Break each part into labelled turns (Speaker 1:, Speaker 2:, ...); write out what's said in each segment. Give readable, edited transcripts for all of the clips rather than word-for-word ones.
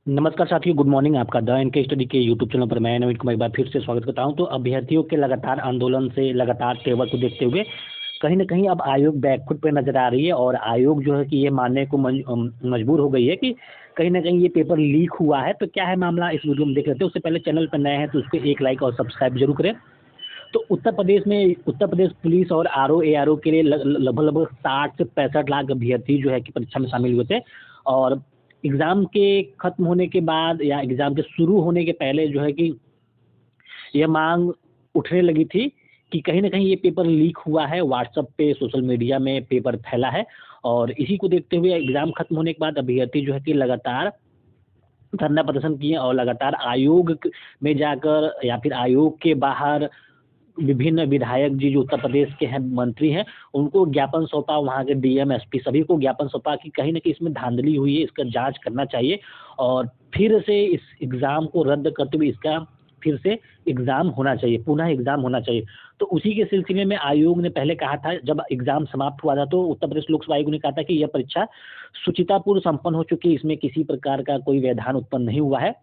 Speaker 1: नमस्कार साथियों, good morning. आपका द एन के स्टडी के यूट्यूब चैनल पर मैं नवीन कुमार एक बार फिर से स्वागत करता हूं। तो अभ्यर्थियों के लगातार आंदोलन से लगातार तेवर को देखते हुए कहीं न कहीं अब आयोग बैकफुट पे नज़र आ रही है और आयोग जो है कि ये मानने को मजबूर हो गई है कि कहीं न कहीं ये पेपर लीक हुआ है। तो क्या है मामला, इस वीडियो में देख लेते हैं। उससे पहले चैनल पर नए हैं तो उसको एक लाइक और सब्सक्राइब जरूर करें। तो उत्तर प्रदेश पुलिस और आरओ-एआरओ के लिए लगभग 60 से 65 लाख अभ्यर्थी जो है कि परीक्षा में शामिल हुए थे। और एग्ज़ाम के खत्म होने के बाद या एग्ज़ाम के शुरू होने के पहले जो है कि यह माँग उठने लगी थी कि कहीं न कहीं ये पेपर लीक हुआ है। व्हाट्सएप पे, सोशल मीडिया में पेपर फैला है और इसी को देखते हुए एग्ज़ाम खत्म होने के बाद अभ्यर्थी जो है कि लगातार धरना प्रदर्शन किए और लगातार आयोग में जाकर या फिर आयोग के बाहर विभिन्न विधायक जी जो उत्तर प्रदेश के हैं, मंत्री हैं, उनको ज्ञापन सौंपा। वहाँ के डीएम, एसपी सभी को ज्ञापन सौंपा कि कहीं न कहीं इसमें धांधली हुई है, इसका जाँच करना चाहिए और फिर से इस एग्ज़ाम को रद्द करते हुए इसका फिर से एग्ज़ाम होना चाहिए, पुनः एग्ज़ाम होना चाहिए। तो उसी के सिलसिले में आयोग ने पहले कहा था, जब एग्ज़ाम समाप्त हुआ था तो उत्तर प्रदेश लोक सेवा आयोग ने कहा था कि यह परीक्षा शुचितापूर्व संपन्न हो चुकी है, इसमें किसी प्रकार का कोई व्यवधान उत्पन्न नहीं हुआ है।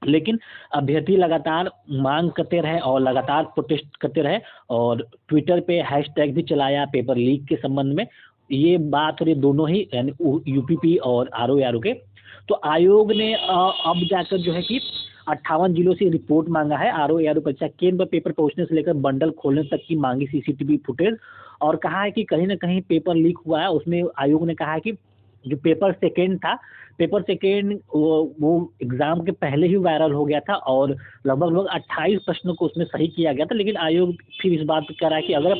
Speaker 1: लेकिन अभ्यर्थी लगातार मांग करते रहे और लगातार प्रोटेस्ट करते रहे और ट्विटर पे हैशटैग भी चलाया पेपर लीक के संबंध में। ये बात और ये दोनों ही यानी यूपीपी और आरओ के। तो आयोग ने अब जाकर जो है कि 58 जिलों से रिपोर्ट मांगा है। आरओ परीक्षा केंद्र पर पेपर पहुंचने से लेकर बंडल खोलने तक की मांगी सीसीटीवी फुटेज और कहा है कि कहीं ना कहीं पेपर लीक हुआ है। उसमें आयोग ने कहा है कि जो पेपर सेकेंड था, पेपर सेकेंड वो एग्ज़ाम के पहले ही वायरल हो गया था और लगभग 28 प्रश्नों को उसमें सही किया गया था। लेकिन आयोग फिर इस बात पे कह रहा है कि अगर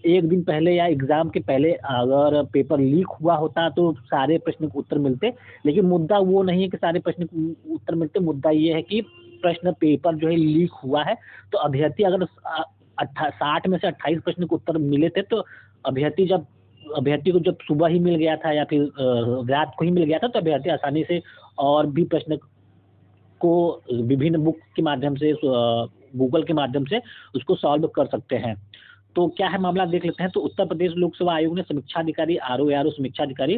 Speaker 1: 1 दिन पहले या एग्ज़ाम के पहले अगर पेपर लीक हुआ होता तो सारे प्रश्न के उत्तर मिलते। लेकिन मुद्दा वो नहीं है कि सारे प्रश्न के उत्तर मिलते, मुद्दा ये है कि प्रश्न पेपर जो है लीक हुआ है। तो अभ्यर्थी अगर 60 में से 28 प्रश्न के उत्तर मिले थे तो अभ्यर्थी को जब सुबह ही मिल गया था या फिर रात को ही मिल गया था तो अभ्यर्थी आसानी से और भी प्रश्न को विभिन्न बुक के माध्यम से गूगल के माध्यम से उसको सॉल्व कर सकते हैं। तो क्या है मामला देख लेते हैं। तो उत्तर प्रदेश लोक सेवा आयोग ने समीक्षा अधिकारी आरओ समीक्षा अधिकारी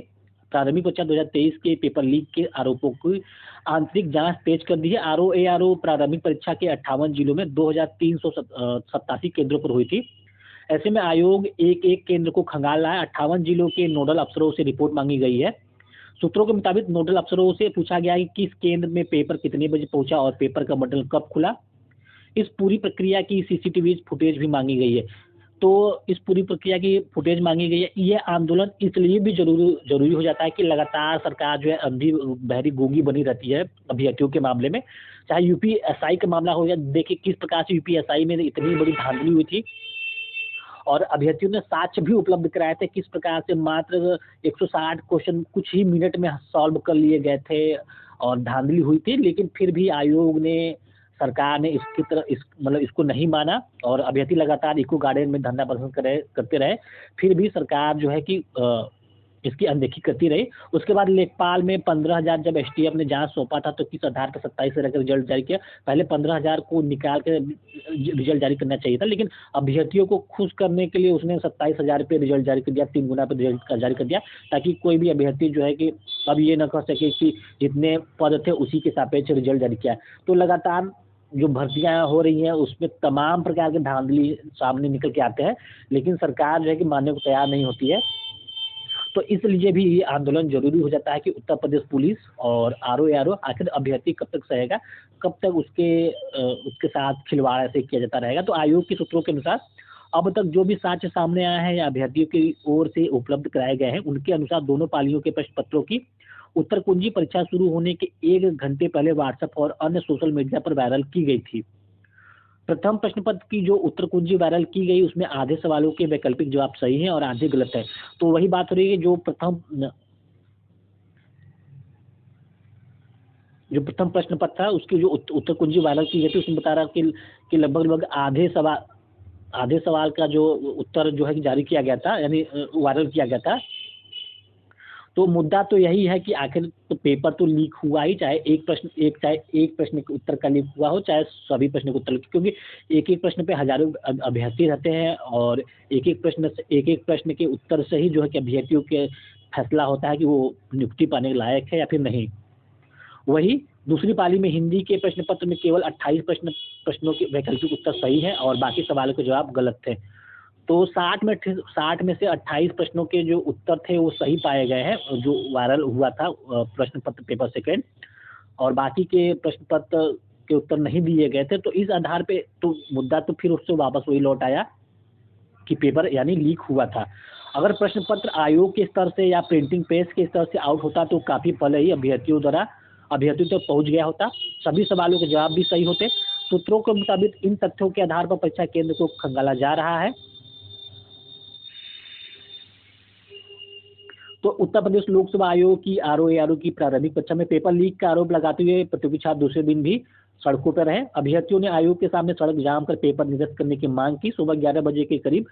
Speaker 1: प्रारंभिक परीक्षा 2023 के पेपर लीक के आरोपों की आंतरिक जांच तेज कर दी है। आरओ प्रारंभिक परीक्षा के 58 जिलों में 2387 केंद्रों पर हुई थी। ऐसे में आयोग एक-एक केंद्र को खंगाल रहा है। 58 जिलों के नोडल अफसरों से रिपोर्ट मांगी गई है। सूत्रों के मुताबिक नोडल अफसरों से पूछा गया है कि किस केंद्र में पेपर कितने बजे पहुंचा और पेपर का बंडल कब खुला। इस पूरी प्रक्रिया की सीसीटीवी फुटेज भी मांगी गई है। तो इस पूरी प्रक्रिया की फुटेज मांगी गई है। ये आंदोलन इसलिए भी ज़रूरी हो जाता है कि लगातार सरकार जो है अंधी बहरी गूंगी बनी रहती है अभ्यर्थियों के मामले में। चाहे यूपीएसआई का मामला हो या देखिए किस प्रकार से यूपीएसआई में इतनी बड़ी धांधली हुई थी और अभ्यर्थियों ने साक्ष्य भी उपलब्ध कराए थे किस प्रकार से मात्र 160 क्वेश्चन कुछ ही मिनट में सॉल्व कर लिए गए थे और धांधली हुई थी। लेकिन फिर भी आयोग ने, सरकार ने इसकी तरह इसको नहीं माना और अभ्यर्थी लगातार इको गार्डन में धरना प्रदर्शन करते रहे। फिर भी सरकार जो है कि इसकी अनदेखी करती रही। उसके बाद लेखपाल में 15,000 जब एसटीएफ ने जांच सौंपा था तो किस आधार पर 27 से रहकर रिजल्ट जारी किया। पहले 15,000 को निकाल के रिजल्ट जारी करना चाहिए था, लेकिन अभ्यर्थियों को खुश करने के लिए उसने 27,000 पे रिजल्ट जारी कर दिया, 3 गुना पे रिजल्ट जारी कर दिया, ताकि कोई भी अभ्यर्थी जो है कि अब ये न कह सके कि जितने पद थे उसी के सापेक्ष रिजल्ट जारी किया। तो लगातार जो भर्तियां हो रही हैं उसमें तमाम प्रकार के धांधली सामने निकल के आते हैं, लेकिन सरकार जो है कि मानने को तैयार नहीं होती है। तो इसलिए भी ये आंदोलन ज़रूरी हो जाता है कि उत्तर प्रदेश पुलिस और आरओ आखिर अभ्यर्थी कब तक सहेगा, कब तक उसके साथ खिलवाड़ ऐसे किया जाता रहेगा। तो आयोग के सूत्रों के अनुसार अब तक जो भी साक्ष्य सामने आया है या अभ्यर्थियों की ओर से उपलब्ध कराए गए हैं, उनके अनुसार दोनों पालियों के प्रश्न पत्रों की उत्तर कुंजी परीक्षा शुरू होने के 1 घंटे पहले व्हाट्सएप और अन्य सोशल मीडिया पर वायरल की गई थी। प्रथम प्रश्न पत्र की जो उत्तर कुंजी वायरल की गई उसमें आधे सवालों के वैकल्पिक जवाब सही हैं और आधे गलत है। तो वही बात हो रही है, जो प्रथम प्रश्न पत्र था उसकी जो उत्तर कुंजी वायरल की गई थी उसमें बता रहा कि लगभग आधे सवाल का जो उत्तर जो है कि जारी किया गया था, यानी वायरल किया गया था। तो मुद्दा तो यही है कि आखिर तो पेपर तो लीक हुआ ही, चाहे एक प्रश्न के उत्तर का लीक हुआ हो, चाहे सभी प्रश्न के उत्तर, क्योंकि एक-एक प्रश्न पे हज़ारों अभ्यर्थी रहते हैं और एक-एक प्रश्न के उत्तर से ही जो है कि अभ्यर्थियों के फैसला होता है कि वो नियुक्ति पाने के लायक है या फिर नहीं। वही दूसरी पाली में हिंदी के प्रश्न पत्र में केवल 28 प्रश्नों के वैकल्पिक उत्तर सही है और बाकी सवालों के जवाब गलत थे। तो 60 में से 28 प्रश्नों के जो उत्तर थे वो सही पाए गए हैं, जो वायरल हुआ था प्रश्न पत्र पेपर सेकेंड, और बाकी के प्रश्न पत्र के उत्तर नहीं दिए गए थे। तो इस आधार पे तो मुद्दा तो फिर उससे वापस वही लौट आया कि पेपर यानी लीक हुआ था। अगर प्रश्न पत्र आयोग के स्तर से या प्रिंटिंग प्रेस के स्तर से आउट होता तो काफ़ी पहले ही अभ्यर्थियों तक पहुंच गया होता, सभी सवालों के जवाब भी सही होते। सूत्रों के मुताबिक इन तथ्यों के आधार पर परीक्षा केंद्र को खंगाला जा रहा है। तो उत्तर प्रदेश लोकसेवा आयोग की आरओ की प्रारंभिक परीक्षा में पेपर लीक का आरोप लगाते हुए प्रतियोगी छात्र दूसरे दिन भी सड़कों पर रहे। अभ्यर्थियों ने आयोग के सामने सड़क जाम कर पेपर निरस्त करने की मांग की। सुबह 11 बजे के करीब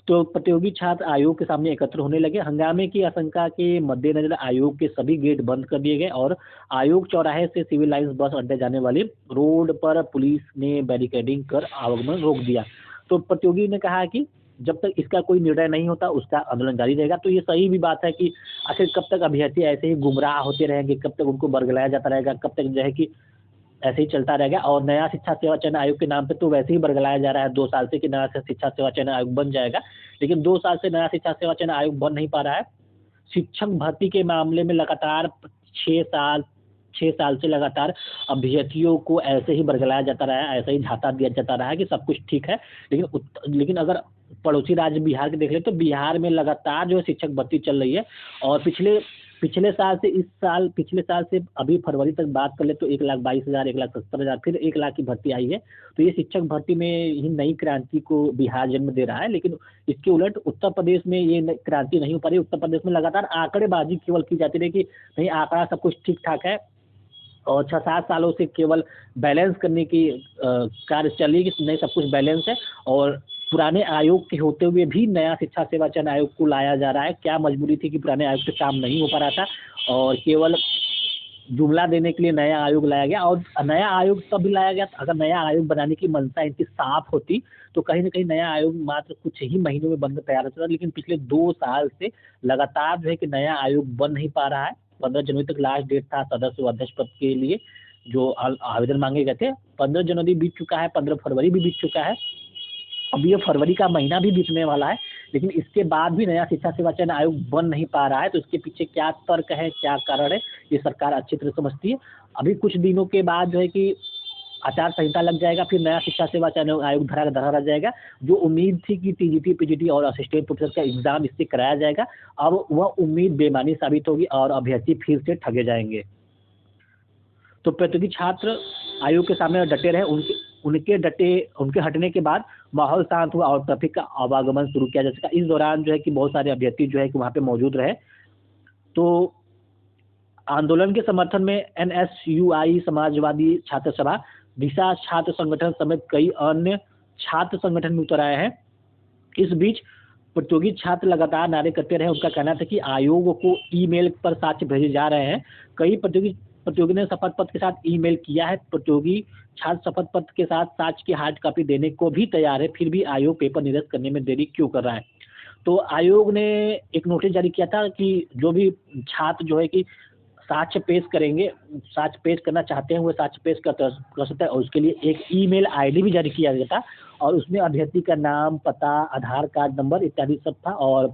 Speaker 1: तो प्रतियोगी छात्र आयोग के सामने एकत्र होने लगे। हंगामे की आशंका के मद्देनजर आयोग के सभी गेट बंद कर दिए गए और आयोग चौराहे से सिविल लाइंस बस अड्डे जाने वाली रोड पर पुलिस ने बैरिकेडिंग कर आवागमन रोक दिया। तो प्रतियोगी ने कहा कि जब तक इसका कोई निर्णय नहीं होता उसका आंदोलन जारी रहेगा। तो ये सही भी बात है कि आखिर कब तक अभ्यर्थी ऐसे ही गुमराह होते रहेंगे, कब तक उनको बरगलाया जाता रहेगा, कब तक जो है कि ऐसे ही चलता रहेगा। और नया शिक्षा सेवा चयन आयोग के नाम पे तो वैसे ही बरगलाया जा रहा है 2 साल से कि नया शिक्षा सेवा चयन आयोग बन जाएगा, लेकिन 2 साल से नया शिक्षा सेवा चयन आयोग बन नहीं पा रहा है। शिक्षक भर्ती के मामले में लगातार 6 साल से लगातार अभ्यर्थियों को ऐसे ही बरगलाया जाता रहा है, ऐसे ही झांसा दिया जाता रहा है कि सब कुछ ठीक है। लेकिन अगर पड़ोसी राज्य बिहार के देख ले तो बिहार में लगातार जो है शिक्षक भर्ती चल रही है और पिछले साल से अभी फरवरी तक बात कर ले तो 1,22,000, 1,70,000 फिर 1 लाख की भर्ती आई है। तो ये शिक्षक भर्ती में ही नई क्रांति को बिहार जन्म दे रहा है। लेकिन इसके उलट उत्तर प्रदेश में ये क्रांति नहीं हो पा रही। उत्तर प्रदेश में लगातार आंकड़ेबाजी केवल की जाती रही कि नहीं आंकड़ा सब कुछ ठीक ठाक है और 6-7 सालों से केवल बैलेंस करने की कार्य चल रही है कि नहीं सब कुछ बैलेंस है और पुराने आयोग के होते हुए भी नया शिक्षा सेवा चयन आयोग को लाया जा रहा है। क्या मजबूरी थी कि पुराने आयोग से काम नहीं हो पा रहा था और केवल जुमला देने के लिए नया आयोग लाया गया। और नया आयोग तब भी लाया गया अगर नया आयोग बनाने की मंशा इनकी साफ होती तो कहीं ना कहीं नया आयोग मात्र कुछ ही महीनों में बनकर तैयार होता था। लेकिन पिछले 2 साल से लगातार जो है कि नया आयोग बन नहीं पा रहा है। 15 जनवरी तक लास्ट डेट था सदस्य व अध्यक्ष पद के लिए जो आवेदन मांगे गए थे। 15 जनवरी बीत चुका है, 15 फरवरी भी बीत चुका है, अब ये फरवरी का महीना भी बीतने वाला है, लेकिन इसके बाद भी नया शिक्षा सेवा चयन आयोग बन नहीं पा रहा है। तो इसके पीछे क्या तर्क है, क्या कारण है, ये सरकार अच्छी तरह समझती है। अभी कुछ दिनों के बाद जो है कि आचार संहिता लग जाएगा, फिर नया शिक्षा सेवा चयन आयोग धरा का धरा रह जाएगा। जो उम्मीद थी कि टीजीटी, पीजीटी और असिस्टेंट प्रोफेसर का एग्जाम इससे कराया जाएगा, अब वह उम्मीद बेमानी साबित होगी और अभ्यर्थी फिर से ठगे जाएंगे। तो प्रतियोगी छात्र आयोग के सामने डटे रहे। उनके हटने के बाद माहौल शांत हुआ और ट्रैफिक का आवागमन शुरू किया जा सका। इस दौरान जो है कि बहुत सारे अभ्यर्थी जो है कि वहाँ पे मौजूद रहे। तो आंदोलन के समर्थन में एनएसयूआई, समाजवादी छात्र सभा, दिशा छात्र संगठन समेत कई अन्य छात्र संगठन में उतर आए हैं। इस बीच प्रतियोगी छात्र लगातार नारे करते रहे। उनका कहना था कि आयोग को ईमेल पर साक्ष्य भेजे जा रहे हैं। कई प्रतियोगी ने शपथ पत्र के साथ ईमेल किया है। प्रतियोगी छात्र शपथ पत्र के साथ साक्ष्य की हार्ड कॉपी देने को भी तैयार है, फिर भी आयोग पेपर निरस्त करने में देरी क्यों कर रहा है। तो आयोग ने एक नोटिस जारी किया था कि जो भी छात्र जो है कि साक्ष्य पेश करेंगे, साक्ष्य पेश करना चाहते हैं वो साक्ष्य पेश कर सकते हैं और उसके लिए एक ईमेल आईडी भी जारी किया गया था और उसमें अभ्यर्थी का नाम, पता, आधार कार्ड नंबर इत्यादि सब था और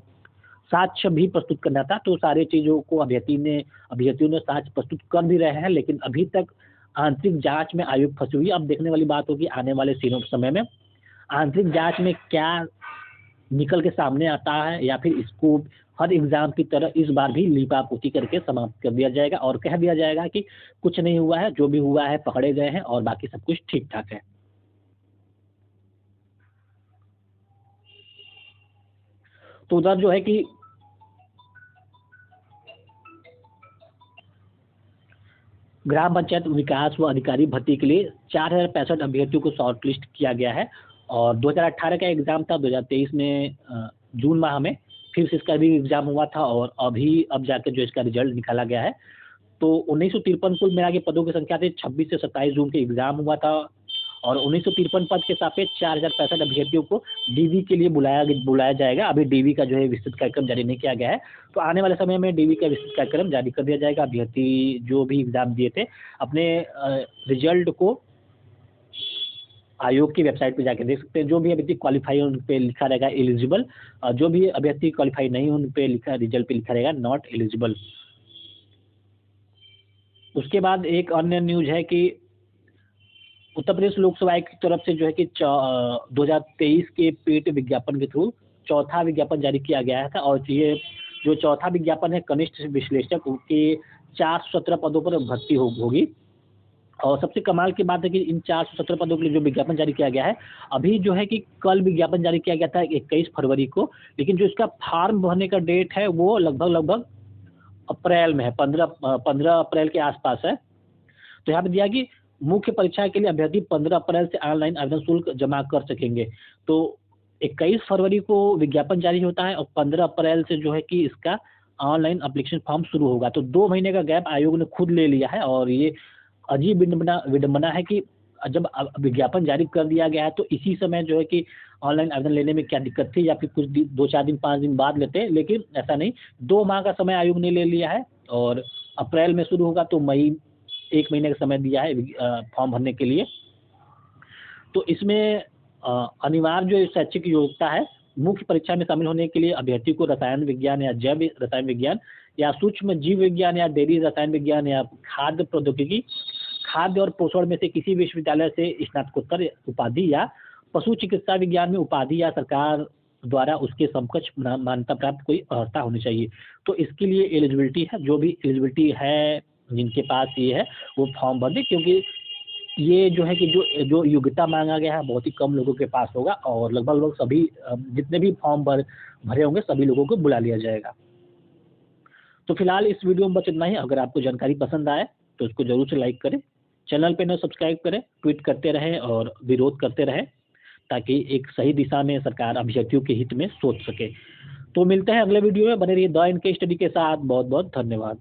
Speaker 1: साक्ष्य भी प्रस्तुत करना था। तो सारे चीज़ों को अभ्यर्थियों ने साक्ष्य प्रस्तुत कर भी रहे हैं, लेकिन अभी तक आंतरिक जांच में आयोग फंसी हुई है। अब देखने वाली बात होगी आने वाले समय में आंतरिक जांच में क्या निकल के सामने आता है या फिर इसको हर एग्जाम की तरह इस बार भी लीपापोती करके समाप्त कर दिया जाएगा और कह दिया जाएगा कि कुछ नहीं हुआ है, जो भी हुआ है पकड़े गए हैं और बाकी सब कुछ ठीक ठाक है। तो उधर जो है कि ग्राम पंचायत विकास व अधिकारी भर्ती के लिए 4065 अभ्यर्थियों को शॉर्ट लिस्ट किया गया है और 2018 का एग्ज़ाम था, 2023 में जून माह में फिर से इसका भी एग्ज़ाम हुआ था और अब जाकर जो इसका रिजल्ट निकाला गया है। तो 1953 कुल मिला के पदों की संख्या थी। 26 से 27 जून के एग्ज़ाम हुआ था और 1953 पद के सापेक्ष 4065 अभ्यर्थियों को डीवी के लिए बुलाया जाएगा। अभी डीवी का जो है विस्तृत कार्यक्रम जारी नहीं किया गया है, तो आने वाले समय में डीवी का विस्तृत कार्यक्रम जारी कर दिया जाएगा। अभ्यर्थी जो भी एग्जाम दिए थे अपने रिजल्ट को आयोग की वेबसाइट पे जाके देख सकते हैं। जो भी अभ्यर्थी क्वालिफाई उन पे लिखा रहेगा एलिजिबल, जो भी अभ्यर्थी क्वालिफाई नहीं उन पे लिखा रिजल्ट पे लिखा रहेगा नॉट एलिजिबल। उसके बाद एक अन्य न्यूज है कि उत्तर प्रदेश लोकसभा आयोग की तरफ से जो है कि 2023 के पेड विज्ञापन के थ्रू चौथा विज्ञापन जारी किया गया था, और ये जो चौथा विज्ञापन है कनिष्ठ विश्लेषक के 417 पदों पर भर्ती होगी। और सबसे कमाल की बात है कि इन 417 पदों के लिए जो विज्ञापन जारी किया गया है, अभी जो है कि कल विज्ञापन जारी किया गया था 21 फरवरी को, लेकिन जो इसका फॉर्म भरने का डेट है वो लगभग अप्रैल में है, 15 अप्रैल के आसपास है। तो यहाँ पे दिया कि मुख्य परीक्षा के लिए अभ्यर्थी 15 अप्रैल से ऑनलाइन आवेदन शुल्क जमा कर सकेंगे। तो 21 फरवरी को विज्ञापन जारी होता है और 15 अप्रैल से जो है कि इसका ऑनलाइन एप्लीकेशन फॉर्म शुरू होगा। तो 2 महीने का गैप आयोग ने खुद ले लिया है, और ये अजीब विडंबना है कि जब विज्ञापन जारी कर दिया गया है तो इसी समय जो है कि ऑनलाइन आवेदन लेने में क्या दिक्कत थी, या फिर कुछ 2-4 दिन 5 दिन बाद लेते, लेकिन ऐसा नहीं। 2 माह का समय आयोग ने ले लिया है, और अप्रैल में शुरू होगा तो मई 1 महीने का समय दिया है फॉर्म भरने के लिए। तो इसमें अनिवार्य जो शैक्षिक योग्यता है, मुख्य परीक्षा में शामिल होने के लिए अभ्यर्थी को रसायन विज्ञान या जैव रसायन विज्ञान या सूक्ष्म जीव विज्ञान या डेयरी रसायन विज्ञान या खाद्य प्रौद्योगिकी, खाद्य और पोषण में से किसी विश्वविद्यालय से स्नातकोत्तर उपाधि या पशु चिकित्सा विज्ञान में उपाधि या सरकार द्वारा उसके समकक्ष मान्यता प्राप्त कोई अर्हता होनी चाहिए। तो इसके लिए एलिजिबिलिटी है, जो भी एलिजिबिलिटी है जिनके पास ये है वो फॉर्म भर दे, क्योंकि ये जो है कि जो योग्यता मांगा गया है बहुत ही कम लोगों के पास होगा, और लगभग सभी जितने भी फॉर्म भरे होंगे सभी लोगों को बुला लिया जाएगा। तो फिलहाल इस वीडियो में बस इतना ही। अगर आपको जानकारी पसंद आए तो इसको जरूर से लाइक करें, चैनल पे न सब्सक्राइब करें, ट्वीट करते रहें और विरोध करते रहें, ताकि एक सही दिशा में सरकार अभ्यर्थियों के हित में सोच सके। तो मिलते हैं अगले वीडियो में, बने रहिए द एनके स्टडी के साथ। बहुत बहुत धन्यवाद।